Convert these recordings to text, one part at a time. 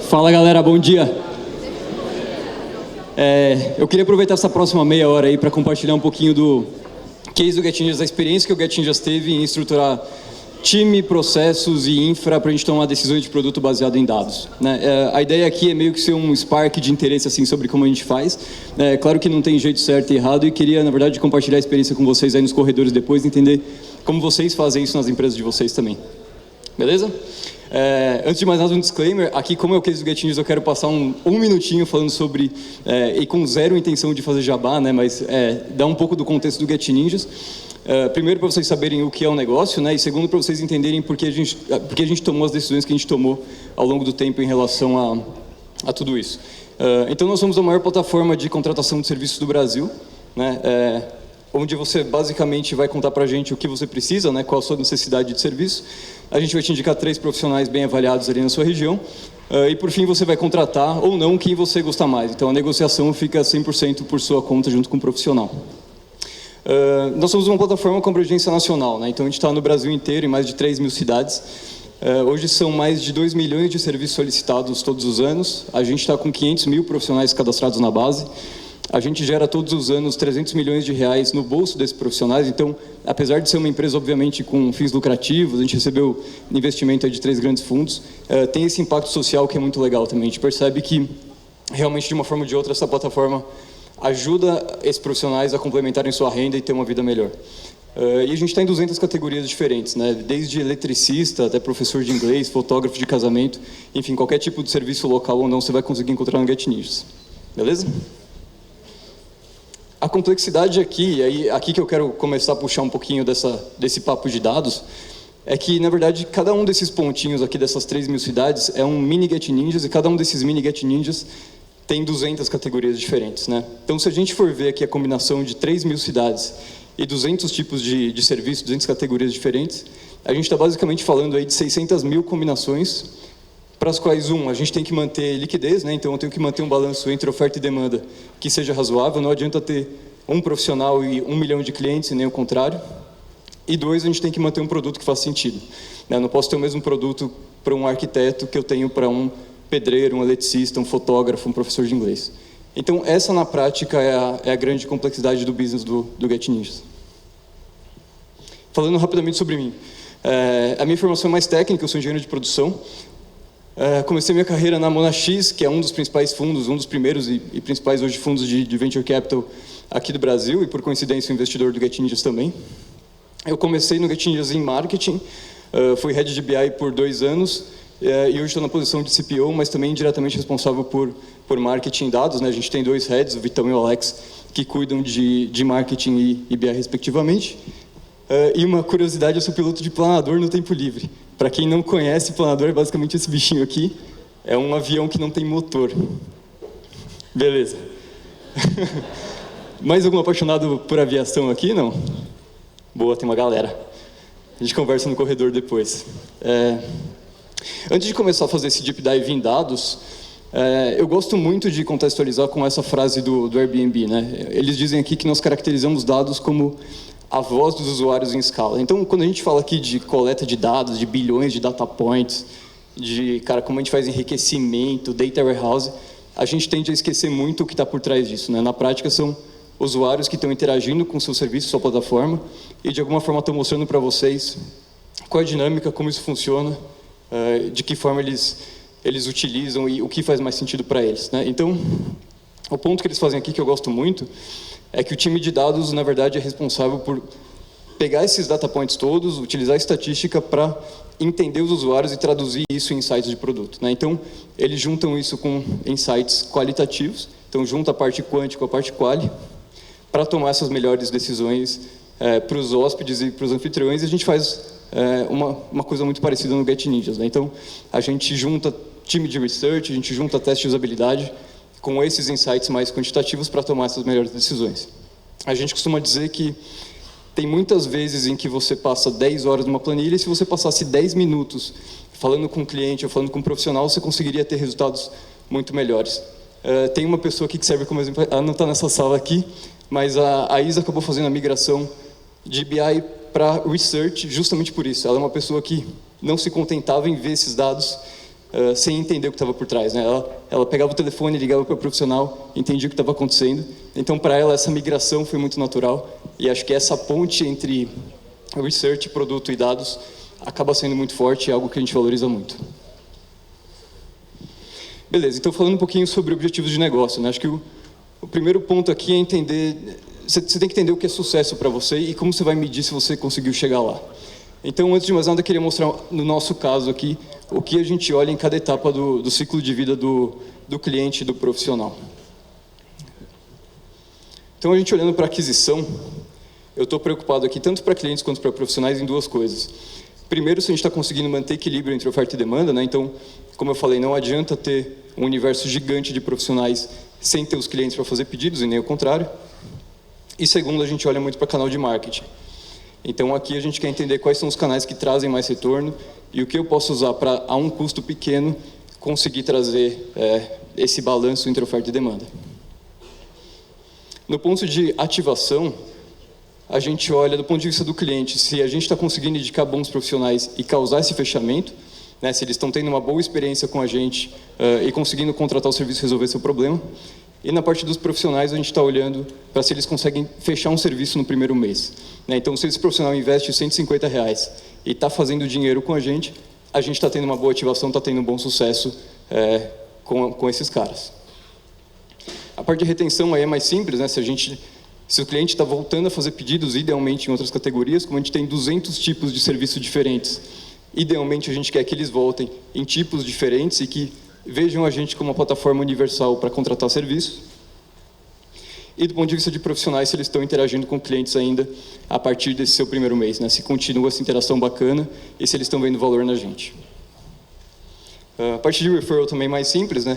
Fala galera, bom dia. Eu queria aproveitar essa próxima meia hora aí para compartilhar um pouquinho do case do Get Ninjas, da experiência que o Get Ninjas teve em estruturar time, processos e infra para a gente tomar decisões de produto baseado em dados, né? A ideia aqui é meio que ser um spark de interesse assim, sobre como a gente faz. Claro que não tem jeito certo e errado e queria, na verdade, compartilhar a experiência com vocês aí nos corredores depois, entender como vocês fazem isso nas empresas de vocês também. Beleza? Antes de mais nada, um disclaimer. Aqui, como é o case do Get Ninjas, eu quero passar um minutinho falando sobre, e com zero intenção de fazer jabá, né, mas dar um pouco do contexto do Get Ninjas. Primeiro, para vocês saberem o que é o negócio, né, e segundo, para vocês entenderem por que a gente tomou as decisões que a gente tomou ao longo do tempo em relação a tudo isso. Então, nós somos a maior plataforma de contratação de serviços do Brasil, né, onde você basicamente vai contar para a gente o que você precisa, né, qual a sua necessidade de serviço. A gente vai te indicar 3 profissionais bem avaliados ali na sua região. E por fim você vai contratar ou não quem você gostar mais. Então a negociação fica 100% por sua conta junto com o profissional. Nós somos uma plataforma com abrangência nacional, né? Então a gente está no Brasil inteiro, em mais de 3 mil cidades. Hoje são mais de 2 milhões de serviços solicitados todos os anos. A gente está com 500 mil profissionais cadastrados na base. A gente gera todos os anos 300 milhões de reais no bolso desses profissionais. Então, apesar de ser uma empresa, obviamente, com fins lucrativos, a gente recebeu investimento de 3 grandes fundos, tem esse impacto social que é muito legal também. A gente percebe que, realmente, de uma forma ou de outra, essa plataforma ajuda esses profissionais a complementarem sua renda e ter uma vida melhor. E a gente está em 200 categorias diferentes, né? Desde eletricista até professor de inglês, fotógrafo de casamento, enfim, qualquer tipo de serviço local ou não, você vai conseguir encontrar no Get Ninjas. Beleza? A complexidade aqui, e aí aqui que eu quero começar a puxar um pouquinho desse papo de dados, é que, na verdade, cada um desses pontinhos aqui dessas 3 mil cidades é um mini Get Ninjas, e cada um desses mini Get Ninjas tem 200 categorias diferentes, né? Então, se a gente for ver aqui a combinação de 3 mil cidades e 200 tipos de serviços, 200 categorias diferentes, a gente está basicamente falando aí de 600 mil combinações, para as quais, a gente tem que manter liquidez, né? Então eu tenho que manter um balanço entre oferta e demanda que seja razoável, não adianta ter um profissional e 1 milhão de clientes, e nem o contrário. E 2, a gente tem que manter um produto que faça sentido, né? Eu não posso ter o mesmo produto para um arquiteto que eu tenho para um pedreiro, um eletricista, um fotógrafo, um professor de inglês. Então essa, na prática, é a grande complexidade do business do Get Ninjas. Falando rapidamente sobre mim. A minha formação é mais técnica, eu sou engenheiro de produção. Comecei minha carreira na Monax, que é um dos principais fundos, um dos primeiros e principais hoje fundos de Venture Capital aqui do Brasil, e por coincidência o investidor do Get Ninjas também. Eu comecei no Get Ninjas em marketing, fui head de BI por 2 anos, e hoje estou na posição de CPO, mas também diretamente responsável por marketing e dados, né? A gente tem 2 heads, o Vitão e o Alex, que cuidam de marketing e BI respectivamente. E uma curiosidade, eu sou piloto de planador no tempo livre. Para quem não conhece, planador é basicamente esse bichinho aqui. É um avião que não tem motor. Beleza. Mais algum apaixonado por aviação aqui? Não? Boa, tem uma galera. A gente conversa no corredor depois. Antes de começar a fazer esse deep dive em dados, eu gosto muito de contextualizar com essa frase do Airbnb, né? Eles dizem aqui que nós caracterizamos dados como a voz dos usuários em escala. Então, quando a gente fala aqui de coleta de dados, de bilhões de data points, como a gente faz enriquecimento, data warehouse, a gente tende a esquecer muito o que está por trás disso, né? Na prática, são usuários que estão interagindo com o seu serviço, sua plataforma, e de alguma forma estão mostrando para vocês qual é a dinâmica, como isso funciona, de que forma eles utilizam e o que faz mais sentido para eles, né? Então, o ponto que eles fazem aqui, que eu gosto muito, é que o time de dados, na verdade, é responsável por pegar esses data points todos, utilizar a estatística para entender os usuários e traduzir isso em insights de produto, né? Então, eles juntam isso com insights qualitativos, então junta a parte quant com a parte quali, para tomar essas melhores decisões para os hóspedes e para os anfitriões, e a gente faz uma coisa muito parecida no Get Ninjas, né? Então, a gente junta time de research, a gente junta teste de usabilidade, com esses insights mais quantitativos para tomar essas melhores decisões. A gente costuma dizer que tem muitas vezes em que você passa 10 horas numa planilha e se você passasse 10 minutos falando com o cliente ou falando com um profissional, você conseguiria ter resultados muito melhores. Tem uma pessoa aqui que serve como exemplo, ela não está nessa sala aqui, mas a Isa acabou fazendo a migração de BI para Research justamente por isso. Ela é uma pessoa que não se contentava em ver esses dados sem entender o que estava por trás, né? Ela pegava o telefone, ligava para o profissional, entendia o que estava acontecendo. Então, para ela, essa migração foi muito natural. E acho que essa ponte entre research, produto e dados acaba sendo muito forte, é algo que a gente valoriza muito. Beleza, então falando um pouquinho sobre objetivos de negócio, né? Acho que o primeiro ponto aqui é entender, você tem que entender o que é sucesso para você e como você vai medir se você conseguiu chegar lá. Então, antes de mais nada, eu queria mostrar, no nosso caso aqui, o que a gente olha em cada etapa do ciclo de vida do cliente e do profissional. Então, a gente olhando para a aquisição, eu estou preocupado aqui, tanto para clientes quanto para profissionais, em duas coisas. Primeiro, se a gente está conseguindo manter equilíbrio entre oferta e demanda, né? Então, como eu falei, não adianta ter um universo gigante de profissionais sem ter os clientes para fazer pedidos, e nem o contrário. E segundo, a gente olha muito para canal de marketing. Então, aqui a gente quer entender quais são os canais que trazem mais retorno e o que eu posso usar para, a um custo pequeno, conseguir trazer esse balanço entre oferta e demanda. No ponto de ativação, a gente olha do ponto de vista do cliente, se a gente está conseguindo indicar bons profissionais e causar esse fechamento, né, se eles estão tendo uma boa experiência com a gente e conseguindo contratar o serviço e resolver seu problema. E na parte dos profissionais, a gente está olhando para se eles conseguem fechar um serviço no primeiro mês, né? Então, se esse profissional investe R$150 e está fazendo dinheiro com a gente está tendo uma boa ativação, está tendo um bom sucesso com esses caras. A parte de retenção aí é mais simples, né? Se o cliente está voltando a fazer pedidos, idealmente em outras categorias, como a gente tem 200 tipos de serviços diferentes, idealmente a gente quer que eles voltem em tipos diferentes e que vejam a gente como uma plataforma universal para contratar serviços. E do ponto de vista de profissionais, se eles estão interagindo com clientes ainda a partir desse seu primeiro mês, né? Se continua essa interação bacana e se eles estão vendo valor na gente. A parte de referral também é mais simples, né?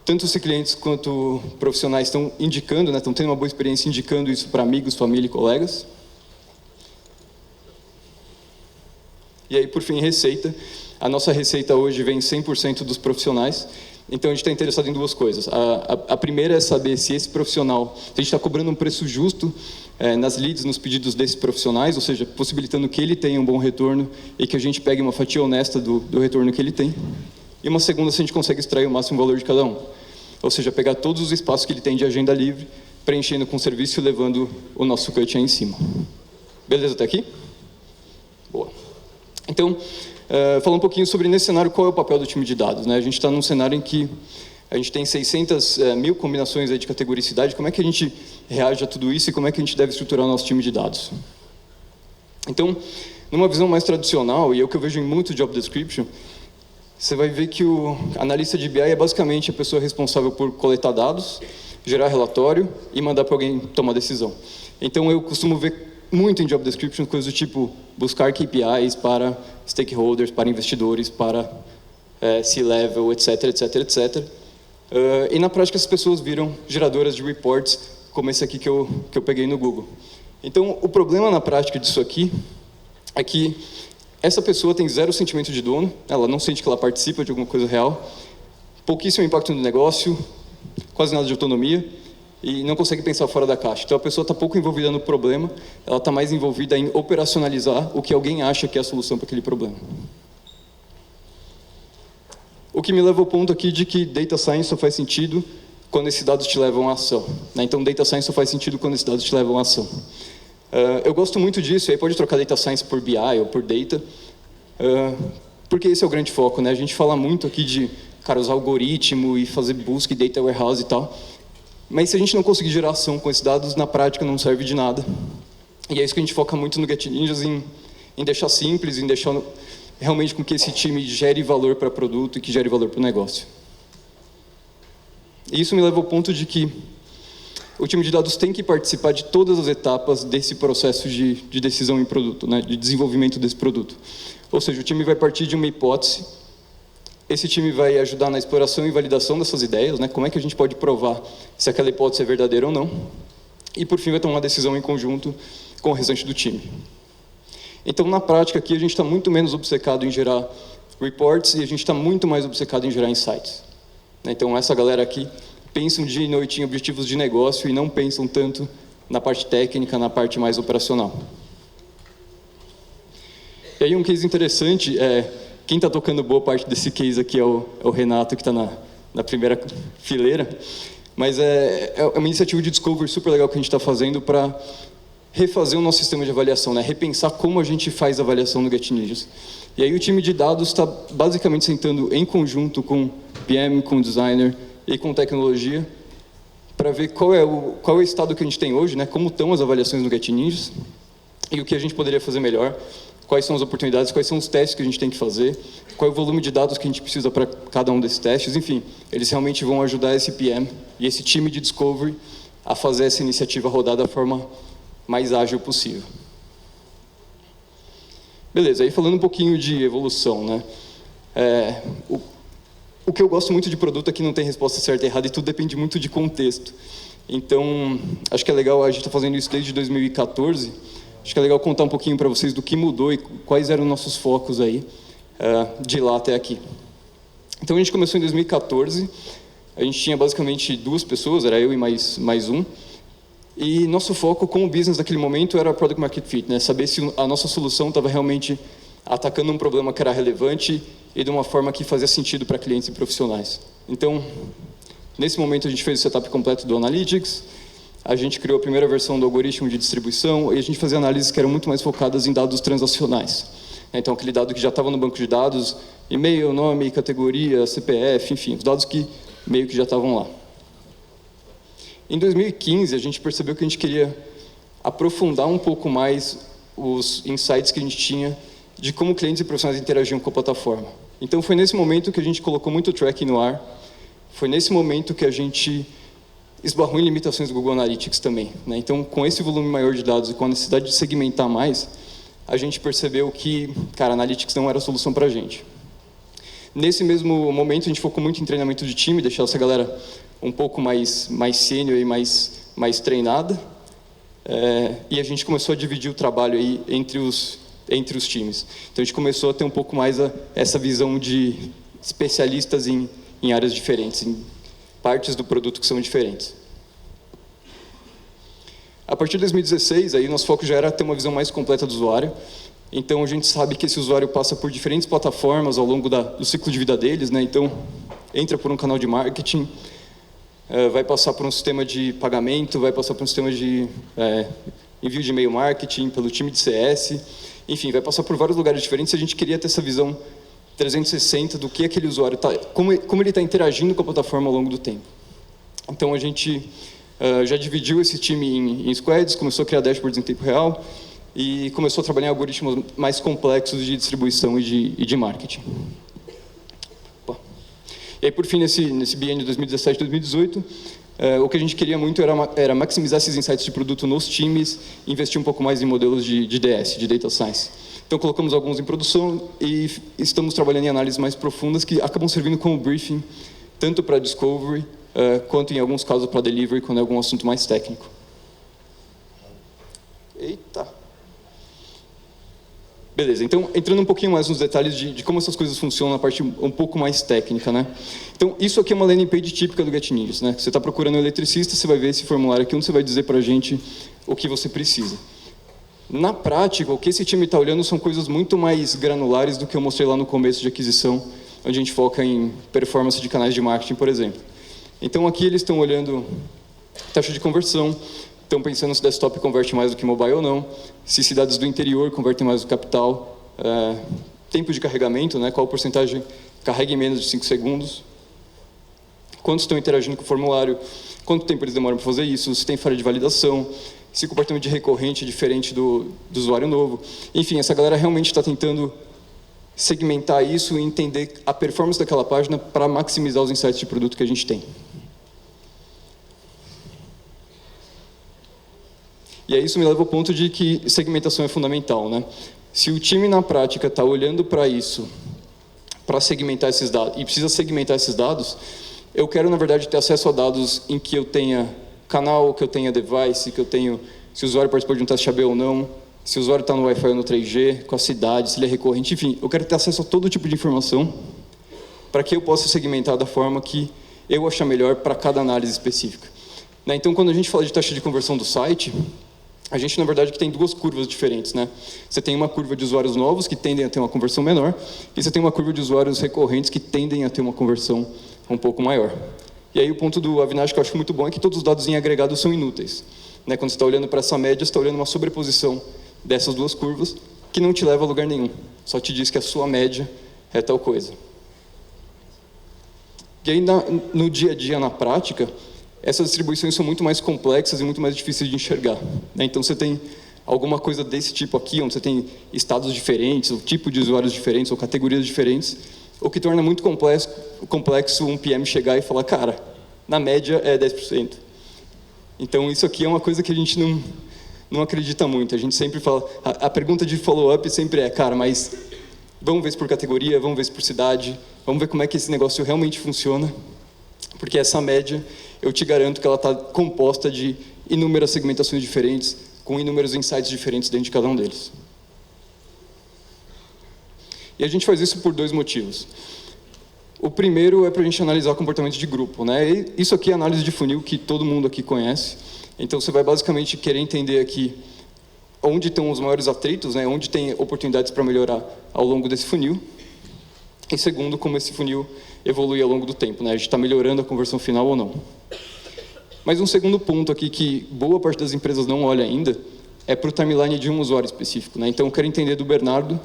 Tanto os clientes quanto profissionais estão indicando, né? Estão tendo uma boa experiência indicando isso para amigos, família e colegas. E aí, por fim, receita. A nossa receita hoje vem 100% dos profissionais. Então, a gente está interessado em duas coisas. A primeira é saber se esse profissional, se a gente está cobrando um preço justo nas leads, nos pedidos desses profissionais, ou seja, possibilitando que ele tenha um bom retorno e que a gente pegue uma fatia honesta do retorno que ele tem. E uma segunda, se a gente consegue extrair o máximo valor de cada um. Ou seja, pegar todos os espaços que ele tem de agenda livre, preenchendo com serviço e levando o nosso cut aí em cima. Beleza até aqui? Boa. Então, falar um pouquinho sobre, nesse cenário, qual é o papel do time de dados, né? A gente está num cenário em que a gente tem 600 mil combinações aí de categoricidade. Como é que a gente reage a tudo isso e como é que a gente deve estruturar o nosso time de dados? Então, numa visão mais tradicional, e é o que eu vejo em muito job description, você vai ver que o analista de BI é basicamente a pessoa responsável por coletar dados, gerar relatório e mandar para alguém tomar decisão. Então, eu costumo ver muito em job description coisas do tipo buscar KPIs para stakeholders, para investidores, para C-level, etc, etc, etc. E na prática as pessoas viram geradoras de reports como esse aqui que eu peguei no Google. Então, o problema na prática disso aqui é que essa pessoa tem zero sentimento de dono, ela não sente que ela participa de alguma coisa real, pouquíssimo impacto no negócio, quase nada de autonomia, e não consegue pensar fora da caixa. Então, a pessoa está pouco envolvida no problema, ela está mais envolvida em operacionalizar o que alguém acha que é a solução para aquele problema. O que me leva ao ponto aqui de que Data Science só faz sentido quando esses dados te levam à ação, né? Então, Data Science só faz sentido quando esses dados te levam à ação. Eu gosto muito disso, e aí pode trocar Data Science por BI ou por Data, porque esse é o grande foco, né? A gente fala muito aqui de, cara, usar algoritmo e fazer busca e Data Warehouse e tal, mas se a gente não conseguir gerar ação com esses dados, na prática não serve de nada. E é isso que a gente foca muito no Get Ninjas, em deixar simples, em deixar realmente com que esse time gere valor para produto e que gere valor para o negócio. E isso me leva ao ponto de que o time de dados tem que participar de todas as etapas desse processo de decisão em produto, né, de desenvolvimento desse produto. Ou seja, o time vai partir de uma hipótese, esse time vai ajudar na exploração e validação dessas ideias, né, como é que a gente pode provar se aquela hipótese é verdadeira ou não, e por fim vai tomar uma decisão em conjunto com o restante do time. Então, na prática aqui, a gente está muito menos obcecado em gerar reports e a gente está muito mais obcecado em gerar insights. Então, essa galera aqui pensam dia e noite em objetivos de negócio e não pensam tanto na parte técnica, na parte mais operacional. E aí um case interessante quem está tocando boa parte desse case aqui é o Renato, que está na primeira fileira. Mas é uma iniciativa de discovery super legal que a gente está fazendo para refazer o nosso sistema de avaliação, né? Repensar como a gente faz a avaliação no GetNinjas. E aí o time de dados está basicamente sentando em conjunto com PM, com designer e com tecnologia para ver qual é o estado que a gente tem hoje, né? Como estão as avaliações no GetNinjas e o que a gente poderia fazer melhor, quais são as oportunidades, quais são os testes que a gente tem que fazer, qual é o volume de dados que a gente precisa para cada um desses testes, enfim, eles realmente vão ajudar esse PM e esse time de discovery a fazer essa iniciativa rodar da forma mais ágil possível. Beleza, aí falando um pouquinho de evolução, né? O que eu gosto muito de produto é que não tem resposta certa e errada e tudo depende muito de contexto. Então, acho que é legal, a gente está fazendo isso desde 2014, acho que é legal contar um pouquinho para vocês do que mudou e quais eram nossos focos aí, de lá até aqui. Então, a gente começou em 2014, a gente tinha basicamente 2 pessoas, era eu e mais um, e nosso foco com o business naquele momento era Product Market Fit, né? Saber se a nossa solução estava realmente atacando um problema que era relevante e de uma forma que fazia sentido para clientes e profissionais. Então, nesse momento a gente fez o setup completo do Analytics, a gente criou a primeira versão do algoritmo de distribuição e a gente fazia análises que eram muito mais focadas em dados transacionais. Então, aquele dado que já estava no banco de dados, e-mail, nome, categoria, CPF, enfim, os dados que meio que já estavam lá. Em 2015, a gente percebeu que a gente queria aprofundar um pouco mais os insights que a gente tinha de como clientes e profissionais interagiam com a plataforma. Então, foi nesse momento que a gente colocou muito tracking no ar, foi nesse momento que a gente esbarrou em limitações do Google Analytics também, né? Então, com esse volume maior de dados e com a necessidade de segmentar mais, a gente percebeu que, cara, Analytics não era a solução para a gente. Nesse mesmo momento, a gente focou muito em treinamento de time, deixar essa galera um pouco mais sênior e mais treinada. E a gente começou a dividir o trabalho aí entre os times. Então, a gente começou a ter um pouco mais essa visão de especialistas em áreas diferentes, em partes do produto que são diferentes. A partir de 2016, aí nosso foco já era ter uma visão mais completa do usuário. Então, a gente sabe que esse usuário passa por diferentes plataformas ao longo do ciclo de vida deles, né? Então, entra por um canal de marketing, vai passar por um sistema de pagamento, vai passar por um sistema de envio de e-mail marketing, pelo time de CS, enfim, vai passar por vários lugares diferentes. A gente queria ter essa visão 360 do que aquele usuário está, como ele está interagindo com a plataforma ao longo do tempo. Então, a gente já dividiu esse time em squads, começou a criar dashboards em tempo real e começou a trabalhar em algoritmos mais complexos de distribuição e de marketing. E aí, por fim, nesse biênio 2017-2018, o que a gente queria muito era maximizar esses insights de produto nos times e investir um pouco mais em modelos de DS, de Data Science. Então, colocamos alguns em produção e estamos trabalhando em análises mais profundas que acabam servindo como briefing, tanto para Discovery, quanto, em alguns casos, para Delivery, quando é algum assunto mais técnico. Eita! Beleza, então, entrando um pouquinho mais nos detalhes de como essas coisas funcionam, na parte um pouco mais técnica, né? Então, isso aqui é uma landing page típica do GetNinjas, né? Você está procurando um eletricista, você vai ver esse formulário aqui, onde você vai dizer para a gente o que você precisa. Na prática, o que esse time está olhando são coisas muito mais granulares do que eu mostrei lá no começo de aquisição, onde a gente foca em performance de canais de marketing, por exemplo. Então, aqui eles estão olhando taxa de conversão, estão pensando se desktop converte mais do que mobile ou não, se cidades do interior convertem mais do que capital, tempo de carregamento, né, qual porcentagem carrega em menos de 5 segundos, quantos estão interagindo com o formulário, quanto tempo eles demoram para fazer isso, se tem falha de validação, se o comportamento de recorrente é diferente do usuário novo. Enfim, essa galera realmente está tentando segmentar isso e entender a performance daquela página para maximizar os insights de produto que a gente tem. E aí isso me leva ao ponto de que segmentação é fundamental, né? Se o time na prática está olhando para isso, para segmentar esses dados, e precisa segmentar esses dados, eu quero, na verdade, ter acesso a dados em que eu tenha canal, que eu tenha device, que eu tenho se o usuário participou de um teste AB ou não, se o usuário está no Wi-Fi ou no 3G, com a cidade, se ele é recorrente, enfim, eu quero ter acesso a todo tipo de informação para que eu possa segmentar da forma que eu achar melhor para cada análise específica. Né? Então, quando a gente fala de taxa de conversão do site, a gente, na verdade, tem duas curvas diferentes, né? Você tem uma curva de usuários novos, que tendem a ter uma conversão menor, e você tem uma curva de usuários recorrentes, que tendem a ter uma conversão um pouco maior. E aí o ponto do Avinash que eu acho muito bom é que todos os dados em agregado são inúteis. Né? Quando você está olhando para essa média, você está olhando uma sobreposição dessas duas curvas, que não te leva a lugar nenhum. Só te diz que a sua média é tal coisa. E aí, no dia a dia, na prática, essas distribuições são muito mais complexas e muito mais difíceis de enxergar. Né? Então, você tem alguma coisa desse tipo aqui, onde você tem estados diferentes, ou tipo de usuários diferentes, ou categorias diferentes, o que torna muito complexo um PM chegar e falar, cara, na média é 10%. Então, isso aqui é uma coisa que a gente não acredita muito. A gente sempre fala, a pergunta de follow-up sempre é, cara, mas vamos ver isso por categoria, vamos ver isso por cidade, vamos ver como é que esse negócio realmente funciona, porque essa média, eu te garanto que ela está composta de inúmeras segmentações diferentes, com inúmeros insights diferentes dentro de cada um deles. E a gente faz isso por dois motivos. O primeiro é para a gente analisar o comportamento de grupo, né? E isso aqui é análise de funil que todo mundo aqui conhece. Então, você vai basicamente querer entender aqui onde estão os maiores atritos, né? Onde tem oportunidades para melhorar ao longo desse funil. E segundo, como esse funil evolui ao longo do tempo, né? A gente está melhorando a conversão final ou não. Mas um segundo ponto aqui que boa parte das empresas não olha ainda é para o timeline de um usuário específico, né? Então, eu quero entender do Bernardo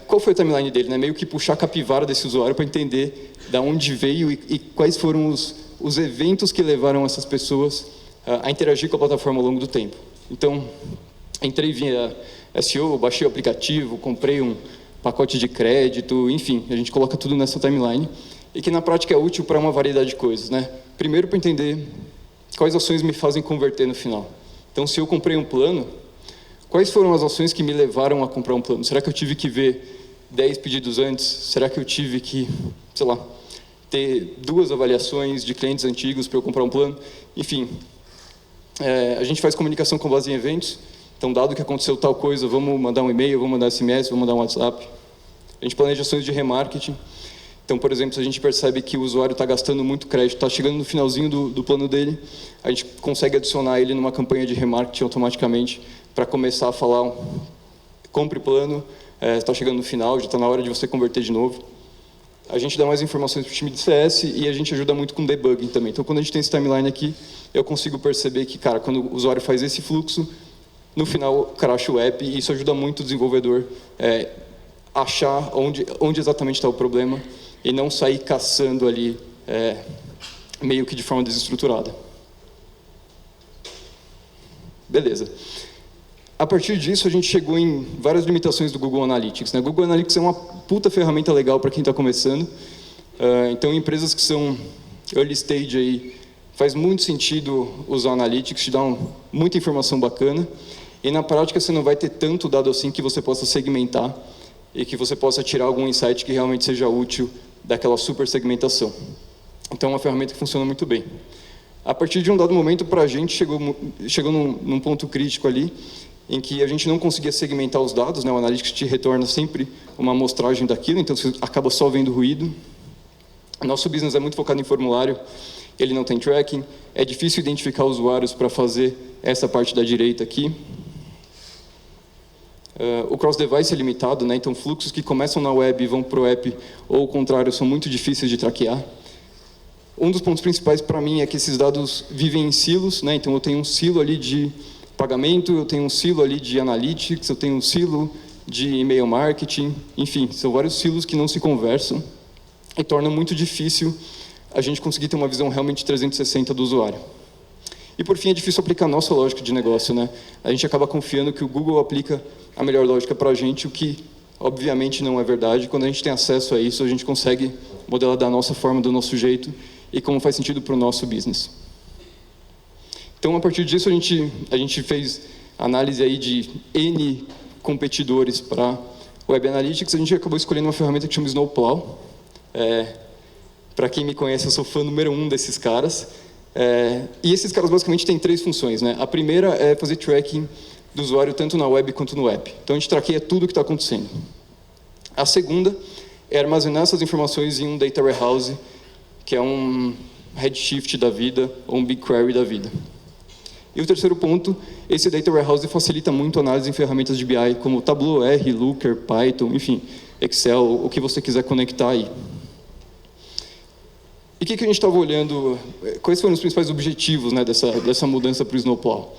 qual foi o timeline dele, né? Meio que puxar a capivara desse usuário para entender de onde veio e quais foram os eventos que levaram essas pessoas a interagir com a plataforma ao longo do tempo. Então, entrei via SEO, baixei o aplicativo, comprei um pacote de crédito, enfim, a gente coloca tudo nessa timeline e que na prática é útil para uma variedade de coisas, né? Primeiro, para entender quais ações me fazem converter no final. Então, se eu comprei um plano, quais foram as ações que me levaram a comprar um plano? Será que eu tive que ver 10 pedidos antes? Será que eu tive que, sei lá, ter 2 avaliações de clientes antigos para eu comprar um plano? Enfim, a gente faz comunicação com base em eventos. Então, dado que aconteceu tal coisa, vamos mandar um e-mail, vamos mandar SMS, vamos mandar um WhatsApp. A gente planeja ações de remarketing. Então, por exemplo, se a gente percebe que o usuário está gastando muito crédito, está chegando no finalzinho do plano dele, a gente consegue adicionar ele numa campanha de remarketing automaticamente para começar a falar, compre plano, está chegando no final, já está na hora de você converter de novo. A gente dá mais informações para o time de CS e a gente ajuda muito com debugging também. Então, quando a gente tem esse timeline aqui, eu consigo perceber que, cara, quando o usuário faz esse fluxo, no final cracha o app e isso ajuda muito o desenvolvedor achar onde exatamente está o problema e não sair caçando ali meio que de forma desestruturada. Beleza. A partir disso, a gente chegou em várias limitações do Google Analytics, né? Google Analytics é uma puta ferramenta legal para quem está começando. Então, empresas que são early stage aí, faz muito sentido usar Analytics, te dá muita informação bacana. E na prática, você não vai ter tanto dado assim que você possa segmentar e que você possa tirar algum insight que realmente seja útil daquela super segmentação. Então, é uma ferramenta que funciona muito bem. A partir de um dado momento, para a gente, chegou num ponto crítico ali, em que a gente não conseguia segmentar os dados, né? O Analytics te retorna sempre uma amostragem daquilo, então você acaba só vendo ruído. Nosso business é muito focado em formulário, ele não tem tracking, é difícil identificar usuários para fazer essa parte da direita aqui. O cross-device é limitado, né? Então fluxos que começam na web e vão para o app, ou o contrário, são muito difíceis de traquear. Um dos pontos principais para mim é que esses dados vivem em silos, né? Então eu tenho um silo ali de pagamento, eu tenho um silo ali de analytics, eu tenho um silo de e-mail marketing, enfim, são vários silos que não se conversam e tornam muito difícil a gente conseguir ter uma visão realmente 360 do usuário. E por fim, é difícil aplicar a nossa lógica de negócio, né? A gente acaba confiando que o Google aplica a melhor lógica para a gente, o que obviamente não é verdade. Quando a gente tem acesso a isso, a gente consegue modelar da nossa forma, do nosso jeito e como faz sentido para o nosso business. Então, a partir disso, a gente fez análise aí de N competidores para Web Analytics. A gente acabou escolhendo uma ferramenta que chama Snowplow. Para quem me conhece, eu sou fã número 1 desses caras. E esses caras basicamente têm 3 funções, né? A primeira é fazer tracking do usuário tanto na web quanto no app. Então, a gente traqueia tudo o que está acontecendo. A segunda é armazenar essas informações em um data warehouse, que é um Redshift da vida ou um BigQuery da vida. E o terceiro ponto, esse Data Warehouse facilita muito a análise em ferramentas de BI, como Tableau, R, Looker, Python, enfim, Excel, o que você quiser conectar aí. E o que a gente estava olhando, quais foram os principais objetivos, né, dessa mudança para o Snowplow?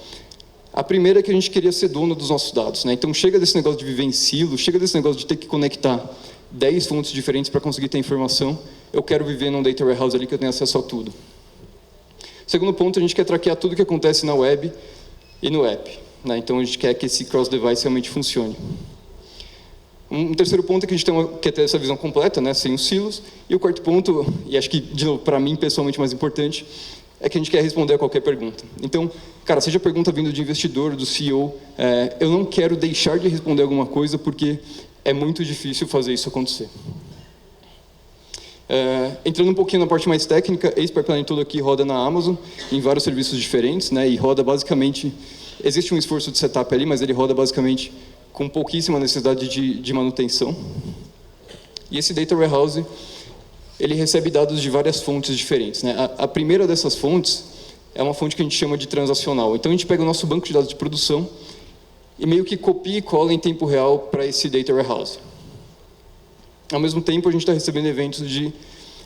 A primeira é que a gente queria ser dono dos nossos dados, né? Então chega desse negócio de viver em silo, chega desse negócio de ter que conectar 10 fontes diferentes para conseguir ter informação. Eu quero viver num Data Warehouse ali que eu tenho acesso a tudo. Segundo ponto, a gente quer traquear tudo que acontece na web e no app, né? Então a gente quer que esse cross-device realmente funcione. Um terceiro ponto é que a gente quer ter essa visão completa, né, sem os silos. E o quarto ponto, e acho que, de novo, para mim, pessoalmente, mais importante, é que a gente quer responder a qualquer pergunta. Então, cara, seja pergunta vindo de investidor, do CEO, eu não quero deixar de responder alguma coisa, porque é muito difícil fazer isso acontecer. Entrando um pouquinho na parte mais técnica, esse pipeline todo aqui roda na Amazon, em vários serviços diferentes, né, e roda basicamente, existe um esforço de setup ali, mas ele roda basicamente com pouquíssima necessidade de manutenção. E esse Data Warehouse, ele recebe dados de várias fontes diferentes, né? A primeira dessas fontes é uma fonte que a gente chama de transacional. Então a gente pega o nosso banco de dados de produção e meio que copia e cola em tempo real para esse Data Warehouse. Ao mesmo tempo, a gente está recebendo eventos de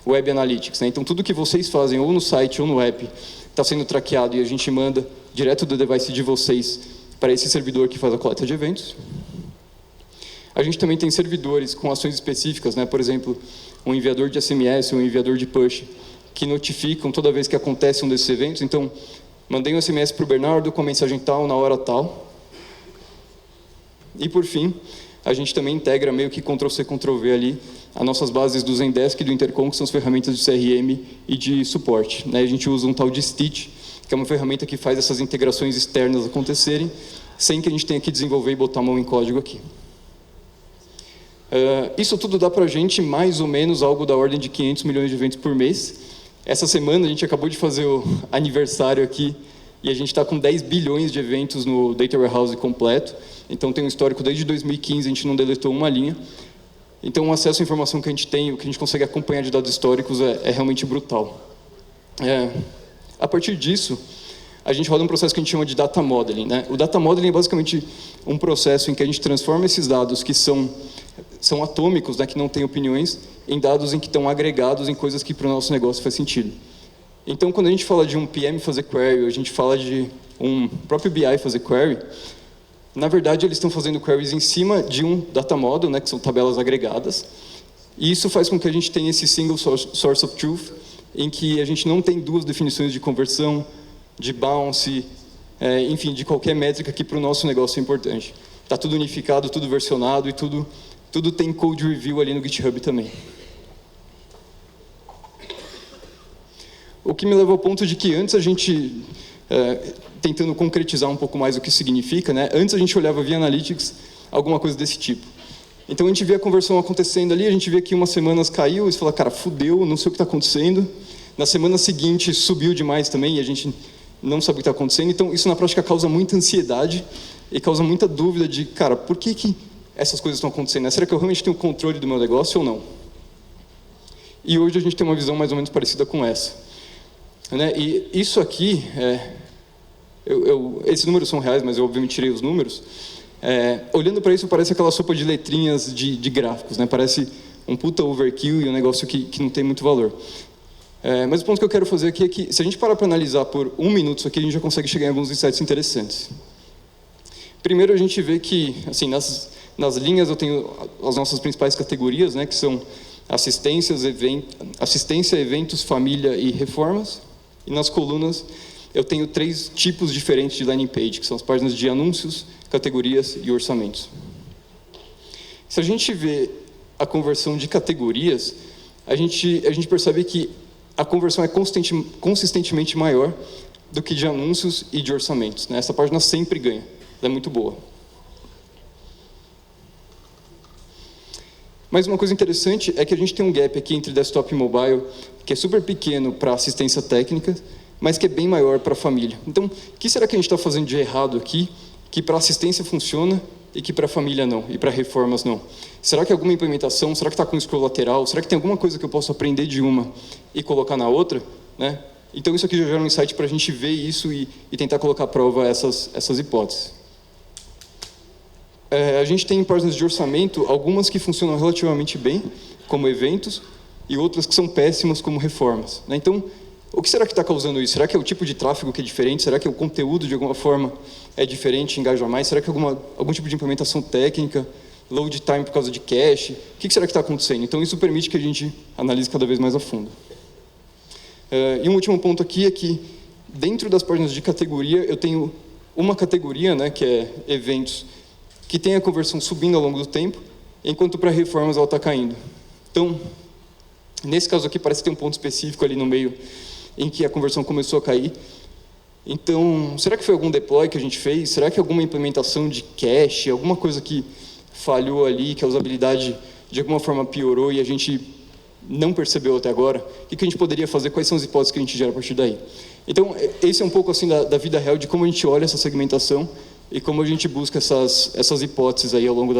Web Analytics, né? Então tudo que vocês fazem, ou no site ou no app, está sendo traqueado e a gente manda direto do device de vocês para esse servidor que faz a coleta de eventos. A gente também tem servidores com ações específicas, né? Por exemplo, um enviador de SMS, um enviador de push, que notificam toda vez que acontece um desses eventos. Então, mandei um SMS para o Bernardo com a mensagem tal, na hora tal. E, por fim, a gente também integra meio que Ctrl+C, Ctrl+V ali, as nossas bases do Zendesk e do Intercom, que são as ferramentas de CRM e de suporte, né? A gente usa um tal de Stitch, que é uma ferramenta que faz essas integrações externas acontecerem, sem que a gente tenha que desenvolver e botar a mão em código aqui. Isso tudo dá para a gente mais ou menos algo da ordem de 500 milhões de eventos por mês. Essa semana a gente acabou de fazer o aniversário aqui, e a gente está com 10 bilhões de eventos no Data Warehouse completo. Então tem um histórico desde 2015, a gente não deletou uma linha. Então o acesso à informação que a gente tem, o que a gente consegue acompanhar de dados históricos é realmente brutal. A partir disso, a gente roda um processo que a gente chama de Data Modeling, né? O Data Modeling é basicamente um processo em que a gente transforma esses dados que são atômicos, né, que não têm opiniões, em dados em que estão agregados em coisas que para o nosso negócio faz sentido. Então, quando a gente fala de um PM fazer query, a gente fala de um próprio BI fazer query, na verdade, eles estão fazendo queries em cima de um data model, né, que são tabelas agregadas, e isso faz com que a gente tenha esse single source of truth, em que a gente não tem duas definições de conversão, de bounce, enfim, de qualquer métrica que para o nosso negócio é importante. Está tudo unificado, tudo versionado e tudo tem code review ali no GitHub também. O que me leva ao ponto de que antes a gente, tentando concretizar um pouco mais o que significa, né? Antes a gente olhava via Analytics alguma coisa desse tipo. Então a gente vê a conversão acontecendo ali, a gente vê que umas semanas caiu, e você fala, cara, fudeu, não sei o que está acontecendo. Na semana seguinte subiu demais também e a gente não sabe o que está acontecendo. Então isso na prática causa muita ansiedade e causa muita dúvida de, cara, por que essas coisas estão acontecendo? Será que eu realmente tenho controle do meu negócio ou não? E hoje a gente tem uma visão mais ou menos parecida com essa, né? E isso aqui, esses números são reais, mas eu obviamente tirei os números. Olhando para isso, parece aquela sopa de letrinhas de gráficos, né? Parece um puta overkill e um negócio que não tem muito valor. Mas o ponto que eu quero fazer aqui é que, se a gente parar para analisar por um minuto isso aqui, a gente já consegue chegar em alguns insights interessantes. Primeiro, a gente vê que, assim, nas linhas eu tenho as nossas principais categorias, né, que são assistência, eventos, família e reformas. E nas colunas eu tenho 3 tipos diferentes de landing page, que são as páginas de anúncios, categorias e orçamentos. Se a gente vê a conversão de categorias, a gente percebe que a conversão é consistentemente maior do que de anúncios e de orçamentos, né? Essa página sempre ganha, ela é muito boa. Mas uma coisa interessante é que a gente tem um gap aqui entre desktop e mobile, que é super pequeno para assistência técnica, mas que é bem maior para a família. Então, o que será que a gente está fazendo de errado aqui, que para assistência funciona e que para a família não, e para reformas não? Será que alguma implementação, será que está com scroll lateral, será que tem alguma coisa que eu posso aprender de uma e colocar na outra, né? Então isso aqui já gera um insight para a gente ver isso e tentar colocar à prova essas hipóteses. A gente tem em páginas de orçamento algumas que funcionam relativamente bem, como eventos, e outras que são péssimas, como reformas, né? Então, o que será que está causando isso? Será que é o tipo de tráfego que é diferente? Será que o conteúdo, de alguma forma, é diferente, engaja mais? Será que é algum tipo de implementação técnica, load time por causa de cache? O que será que está acontecendo? Então, isso permite que a gente analise cada vez mais a fundo. E um último ponto aqui é que, dentro das páginas de categoria, eu tenho uma categoria, né, que é eventos, que tem a conversão subindo ao longo do tempo, enquanto para reformas ela está caindo. Então, nesse caso aqui, parece que tem um ponto específico ali no meio, em que a conversão começou a cair. Então, será que foi algum deploy que a gente fez? Será que alguma implementação de cache, alguma coisa que falhou ali, que a usabilidade de alguma forma piorou e a gente não percebeu até agora? O que a gente poderia fazer? Quais são as hipóteses que a gente gera a partir daí? Então, esse é um pouco assim da vida real, de como a gente olha essa segmentação e como a gente busca essas hipóteses aí ao longo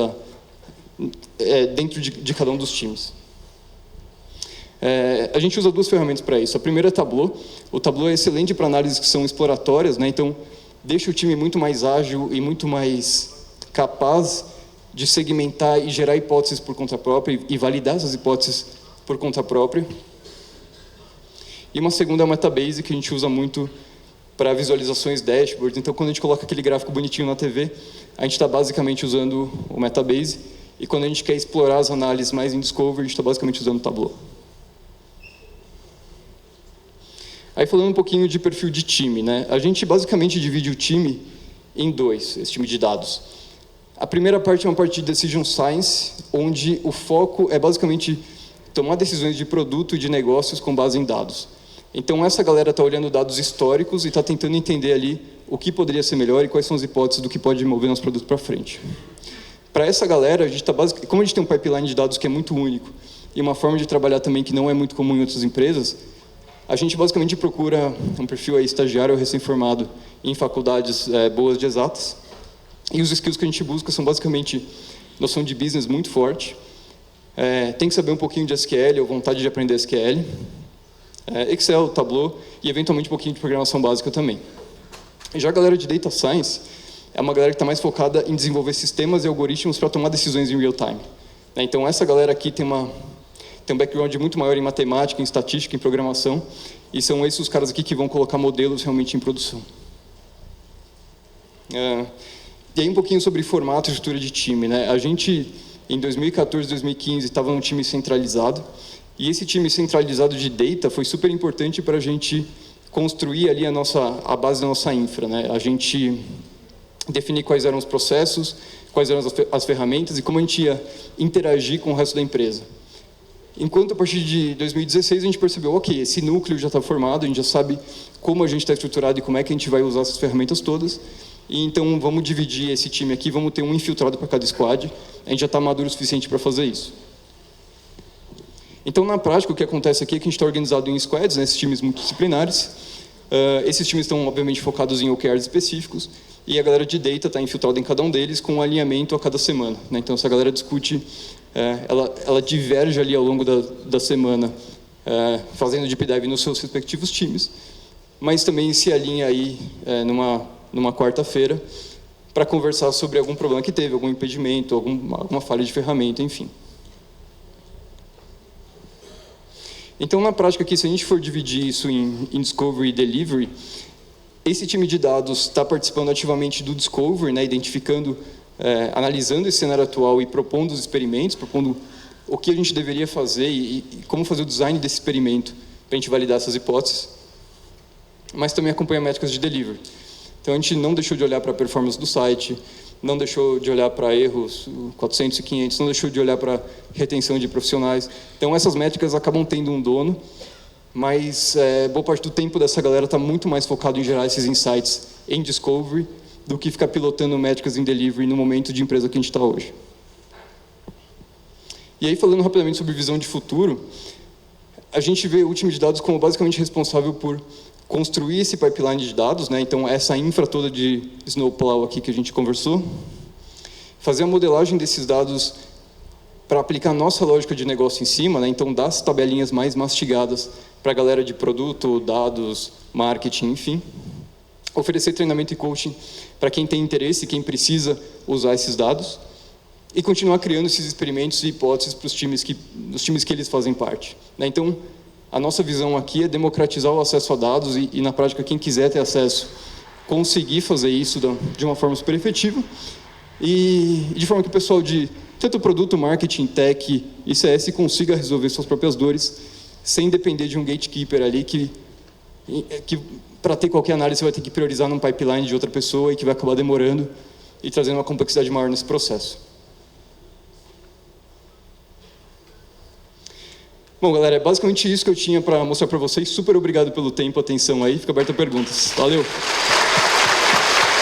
dentro de cada um dos times. A gente usa duas ferramentas para isso. A primeira é Tableau. O Tableau é excelente para análises que são exploratórias, né? Então, deixa o time muito mais ágil e muito mais capaz de segmentar e gerar hipóteses por conta própria e validar essas hipóteses por conta própria. E uma segunda é o Metabase, que a gente usa muito para visualizações dashboards. Então, quando a gente coloca aquele gráfico bonitinho na TV, a gente está basicamente usando o Metabase. E quando a gente quer explorar as análises mais em Discovery, a gente está basicamente usando o Tableau. Aí falando um pouquinho de perfil de time, né? A gente basicamente divide o time em dois, esse time de dados. A primeira parte é uma parte de Decision Science, onde o foco é basicamente tomar decisões de produto e de negócios com base em dados. Então essa galera está olhando dados históricos e está tentando entender ali o que poderia ser melhor e quais são as hipóteses do que pode mover nosso produto para frente. Para essa galera, a gente está como a gente tem um pipeline de dados que é muito único e uma forma de trabalhar também que não é muito comum em outras empresas, a gente basicamente procura um perfil aí, estagiário ou recém-formado em faculdades boas de exatas. E os skills que a gente busca são basicamente noção de business muito forte, tem que saber um pouquinho de SQL ou vontade de aprender SQL, Excel, Tableau e eventualmente um pouquinho de programação básica também. Já a galera de Data Science é uma galera que está mais focada em desenvolver sistemas e algoritmos para tomar decisões em real time. Então essa galera aqui tem um background muito maior em matemática, em estatística, em programação, e são esses os caras aqui que vão colocar modelos realmente em produção. E aí um pouquinho sobre formato e estrutura de time, né? A gente, em 2014, 2015, estava num time centralizado, e esse time centralizado de data foi super importante para a gente construir ali a base da nossa infra, né? A gente definir quais eram os processos, quais eram as ferramentas e como a gente ia interagir com o resto da empresa. Enquanto, a partir de 2016, a gente percebeu, ok, esse núcleo já está formado, a gente já sabe como a gente está estruturado e como é que a gente vai usar essas ferramentas todas, e então vamos dividir esse time aqui, vamos ter um infiltrado para cada squad, a gente já está maduro o suficiente para fazer isso. Então, na prática, o que acontece aqui é que a gente está organizado em squads, né, esses times multidisciplinares. Esses times estão, obviamente, focados em OKRs específicos, e a galera de data está infiltrada em cada um deles com um alinhamento a cada semana, né? Então, essa galera discute, ela diverge ali ao longo da semana, fazendo deep dive nos seus respectivos times, mas também se alinha aí numa quarta-feira para conversar sobre algum problema que teve, algum impedimento, alguma falha de ferramenta, enfim. Então, na prática aqui, se a gente for dividir isso em Discovery e Delivery, esse time de dados está participando ativamente do Discovery, né, identificando, analisando esse cenário atual e propondo os experimentos, propondo o que a gente deveria fazer e como fazer o design desse experimento para a gente validar essas hipóteses, mas também acompanha métricas de Delivery. Então, a gente não deixou de olhar para a performance do site, não deixou de olhar para erros 400 e 500, não deixou de olhar para retenção de profissionais. Então, essas métricas acabam tendo um dono, mas boa parte do tempo dessa galera está muito mais focado em gerar esses insights em Discovery do que ficar pilotando métricas em Delivery no momento de empresa que a gente está hoje. E aí, falando rapidamente sobre visão de futuro, a gente vê o time de dados como basicamente responsável por construir esse pipeline de dados, né? Então, essa infra toda de Snowplow aqui que a gente conversou, fazer a modelagem desses dados para aplicar nossa lógica de negócio em cima, né? Então dar as tabelinhas mais mastigadas para a galera de produto, dados, marketing, enfim. Oferecer treinamento e coaching para quem tem interesse, quem precisa usar esses dados. E continuar criando esses experimentos e hipóteses para os times que eles fazem parte, né? Então, a nossa visão aqui é democratizar o acesso a dados e na prática, quem quiser ter acesso, conseguir fazer isso de uma forma super efetiva e de forma que o pessoal de tanto produto, marketing, tech e CS consiga resolver suas próprias dores sem depender de um gatekeeper ali que para ter qualquer análise você vai ter que priorizar num pipeline de outra pessoa e que vai acabar demorando e trazendo uma complexidade maior nesse processo. Bom, galera, é basicamente isso que eu tinha para mostrar para vocês. Super obrigado pelo tempo, atenção aí. Fica aberto a perguntas. Valeu!